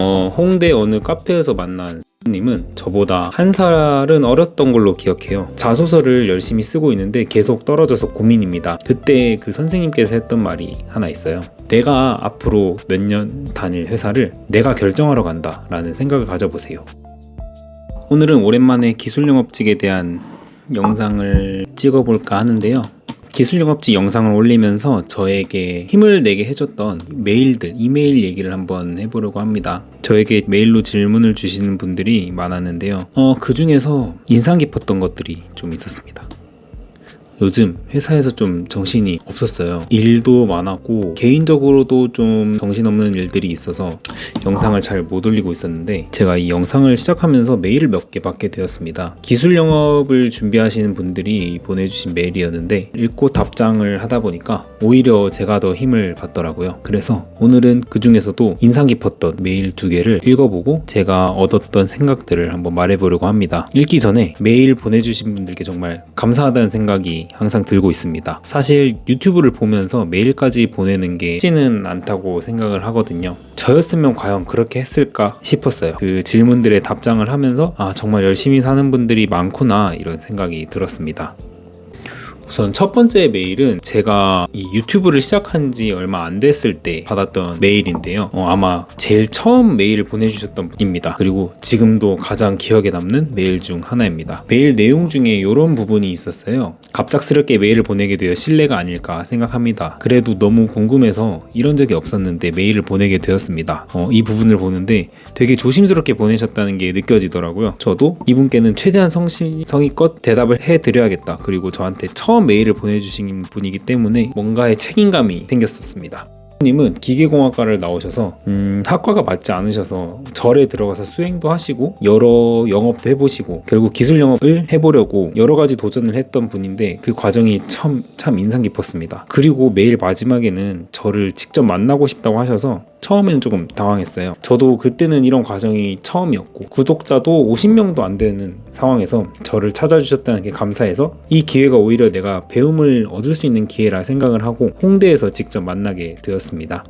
홍대 어느 카페에서 만난 님은 저보다 한 살은 어렸던 걸로 기억해요. 자소서를 열심히 쓰고 있는데 계속 떨어져서 고민입니다. 그때 그 선생님께서 했던 말이 하나 있어요. 내가 앞으로 몇 년 다닐 회사를 내가 결정하러 간다 라는 생각을 가져보세요. 오늘은 오랜만에 기술영업직에 대한 영상을 찍어볼까 하는데요. 기술영업직 영상을 올리면서 저에게 힘을 내게 해줬던 메일들, 이메일 얘기를 한번 해보려고 합니다. 저에게 메일로 질문을 주시는 분들이 많았는데요. 그 중에서 인상 깊었던 것들이 좀 있었습니다. 요즘 회사에서 좀 정신이 없었어요. 일도 많았고 개인적으로도 좀 정신없는 일들이 있어서 영상을 잘 못 올리고 있었는데 제가 이 영상을 시작하면서 메일을 몇 개 받게 되었습니다. 기술 영업을 준비하시는 분들이 보내주신 메일이었는데 읽고 답장을 하다 보니까 오히려 제가 더 힘을 받더라고요. 그래서 오늘은 그 중에서도 인상 깊었던 메일 2개를 읽어보고 제가 얻었던 생각들을 한번 말해보려고 합니다. 읽기 전에 메일 보내주신 분들께 정말 감사하다는 생각이 항상 들고 있습니다. 사실 유튜브를 보면서 메일까지 보내는 게 쉽지는 않다고 생각을 하거든요. 저였으면 과연 그렇게 했을까 싶었어요. 그 질문들에 답장을 하면서 정말 열심히 사는 분들이 많구나 이런 생각이 들었습니다. 우선 첫 번째 메일은 제가 이 유튜브를 시작한 지 얼마 안 됐을 때 받았던 메일인데요. 아마 제일 처음 메일을 보내주셨던 분입니다. 그리고 지금도 가장 기억에 남는 메일 중 하나입니다. 메일 내용 중에 이런 부분이 있었어요. 갑작스럽게 메일을 보내게 되어 실례가 아닐까 생각합니다. 그래도 너무 궁금해서 이런 적이 없었는데 메일을 보내게 되었습니다. 이 부분을 보는데 되게 조심스럽게 보내셨다는 게 느껴지더라고요. 저도 이분께는 최대한 성의껏 대답을 해드려야겠다. 그리고 저한테 처음 메일을 보내주신 분이기 때문에 뭔가의 책임감이 생겼었습니다. 님은 기계공학과를 나오셔서 학과가 맞지 않으셔서 절에 들어가서 수행도 하시고 여러 영업도 해보시고 결국 기술 영업을 해보려고 여러 가지 도전을 했던 분인데 그 과정이 참 인상 깊었습니다. 그리고 메일 마지막에는 저를 직접 만나고 싶다고 하셔서 처음에는 조금 당황했어요. 저도 그때는 이런 과정이 처음이었고 구독자도 50명도 안 되는 상황에서 저를 찾아주셨다는 게 감사해서 이 기회가 오히려 내가 배움을 얻을 수 있는 기회라 생각을 하고 홍대에서 직접 만나게 되었습니다.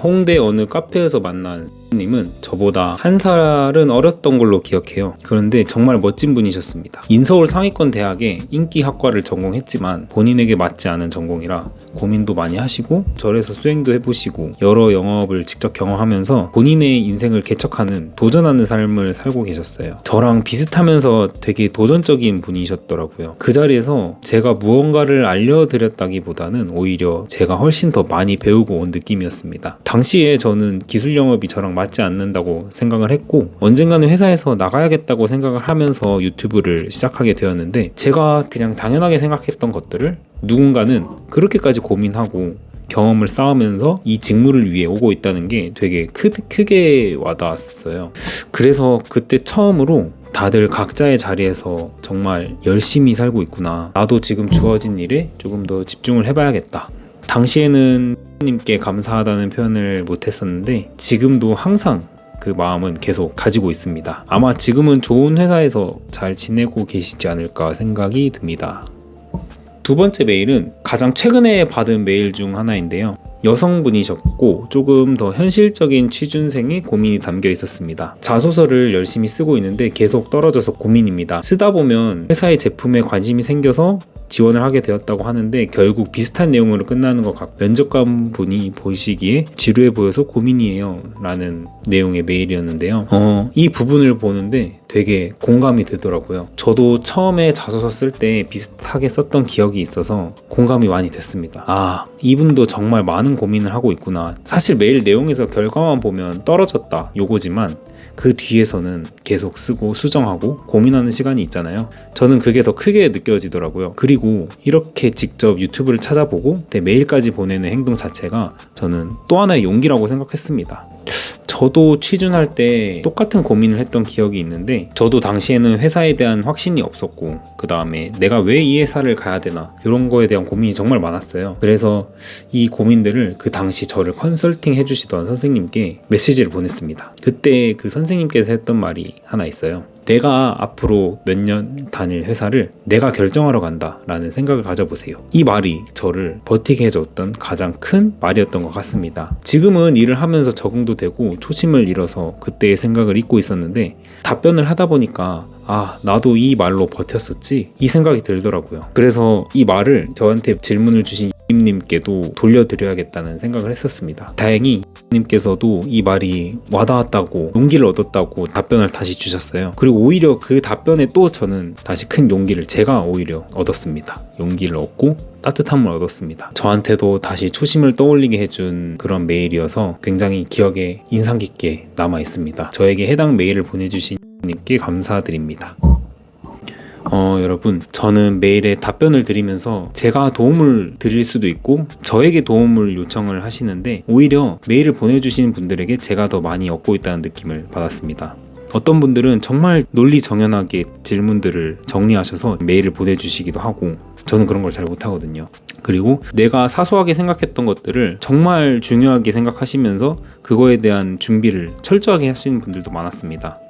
홍대 어느 카페에서 만난 님은 저보다 한 살은 어렸던 걸로 기억해요. 그런데 정말 멋진 분이셨습니다. 인서울 상위권 대학의 인기 학과를 전공했지만 본인에게 맞지 않은 전공이라 고민도 많이 하시고 절에서 수행도 해보시고 여러 영업을 직접 경험하면서 본인의 인생을 개척하는 도전하는 삶을 살고 계셨어요. 저랑 비슷하면서 되게 도전적인 분이셨더라고요. 그 자리에서 제가 무언가를 알려드렸다기보다는 오히려 제가 훨씬 더 많이 배우고 온 느낌이었습니다. 당시에 저는 기술 영업이 저랑 맞지 않는다고 생각을 했고 언젠가는 회사에서 나가야겠다고 생각을 하면서 유튜브를 시작하게 되었는데 제가 그냥 당연하게 생각했던 것들을 누군가는 그렇게까지 고민하고 경험을 쌓으면서 이 직무를 위해 오고 있다는 게 되게 크게 와닿았어요. 그래서 그때 처음으로 다들 각자의 자리에서 정말 열심히 살고 있구나. 나도 지금 주어진 일에 조금 더 집중을 해봐야겠다. 당시에는 님께 감사하다는 표현을 못했었는데 지금도 항상 그 마음은 계속 가지고 있습니다. 아마 지금은 좋은 회사에서 잘 지내고 계시지 않을까 생각이 듭니다. 두 번째 메일은 가장 최근에 받은 메일 중 하나인데요. 여성분이셨고 조금 더 현실적인 취준생의 고민이 담겨 있었습니다. 자소서를 열심히 쓰고 있는데 계속 떨어져서 고민입니다. 쓰다 보면 회사의 제품에 관심이 생겨서 지원을 하게 되었다고 하는데 결국 비슷한 내용으로 끝나는 것 같고 면접관 분이 보시기에 지루해 보여서 고민이에요 라는 내용의 메일이었는데요. 이 부분을 보는데 되게 공감이 되더라고요. 저도 처음에 자소서 쓸 때 비슷하게 썼던 기억이 있어서 공감이 많이 됐습니다. 이분도 정말 많은 고민을 하고 있구나. 사실 메일 내용에서 결과만 보면 떨어졌다 요거지만 그 뒤에서는 계속 쓰고 수정하고 고민하는 시간이 있잖아요. 저는 그게 더 크게 느껴지더라고요. 그리고 이렇게 직접 유튜브를 찾아보고 메일까지 보내는 행동 자체가 저는 또 하나의 용기라고 생각했습니다. 저도 취준할 때 똑같은 고민을 했던 기억이 있는데 저도 당시에는 회사에 대한 확신이 없었고 그 다음에 내가 왜 이 회사를 가야 되나 이런 거에 대한 고민이 정말 많았어요. 그래서 이 고민들을 그 당시 저를 컨설팅 해주시던 선생님께 메시지를 보냈습니다. 그때 그 선생님께서 했던 말이 하나 있어요. 내가 앞으로 몇 년 다닐 회사를 내가 결정하러 간다 라는 생각을 가져보세요. 이 말이 저를 버티게 해줬던 가장 큰 말이었던 것 같습니다. 지금은 일을 하면서 적응도 되고 초심을 잃어서 그때의 생각을 잊고 있었는데 답변을 하다 보니까 나도 이 말로 버텼었지 이 생각이 들더라고요. 그래서 이 말을 저한테 질문을 주신 님께도 돌려드려야겠다는 생각을 했었습니다. 다행히 님께서도 이 말이 와닿았다고 용기를 얻었다고 답변을 다시 주셨어요. 그리고 오히려 그 답변에 또 저는 다시 큰 용기를 제가 오히려 얻었습니다. 용기를 얻고 따뜻함을 얻었습니다. 저한테도 다시 초심을 떠올리게 해준 그런 메일이어서 굉장히 기억에 인상 깊게 남아 있습니다. 저에게 해당 메일을 보내주신 님께 감사드립니다. 여러분, 저는 메일에 답변을 드리면서 제가 도움을 드릴 수도 있고 저에게 도움을 요청을 하시는데 오히려 메일을 보내주신 분들에게 제가 더 많이 얻고 있다는 느낌을 받았습니다. 어떤 분들은 정말 논리정연하게 질문들을 정리하셔서 메일을 보내주시기도 하고 저는 그런 걸 잘 못하거든요. 그리고 내가 사소하게 생각했던 것들을 정말 중요하게 생각하시면서 그거에 대한 준비를 철저하게 하시는 분들도 많았습니다.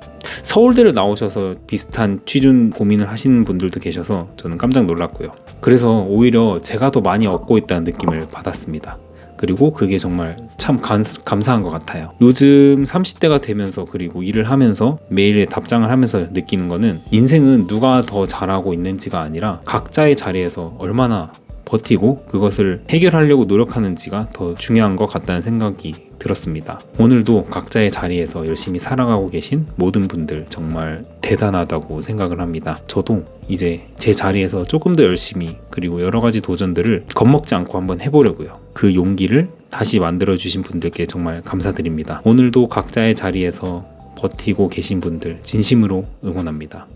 서울대를 나오셔서 비슷한 취준 고민을 하시는 분들도 계셔서 저는 깜짝 놀랐고요. 그래서 오히려 제가 더 많이 얻고 있다는 느낌을 받았습니다. 그리고 그게 정말 참 감사한 것 같아요. 요즘 30대가 되면서 그리고 일을 하면서 메일에 답장을 하면서 느끼는 거는 인생은 누가 더 잘하고 있는지가 아니라 각자의 자리에서 얼마나 버티고 그것을 해결하려고 노력하는지가 더 중요한 것 같다는 생각이 들었습니다. 오늘도 각자의 자리에서 열심히 살아가고 계신 모든 분들 정말 대단하다고 생각을 합니다. 저도 이제 제 자리에서 조금 더 열심히 그리고 여러 가지 도전들을 겁먹지 않고 한번 해보려고요. 그 용기를 다시 만들어주신 분들께 정말 감사드립니다. 오늘도 각자의 자리에서 버티고 계신 분들 진심으로 응원합니다.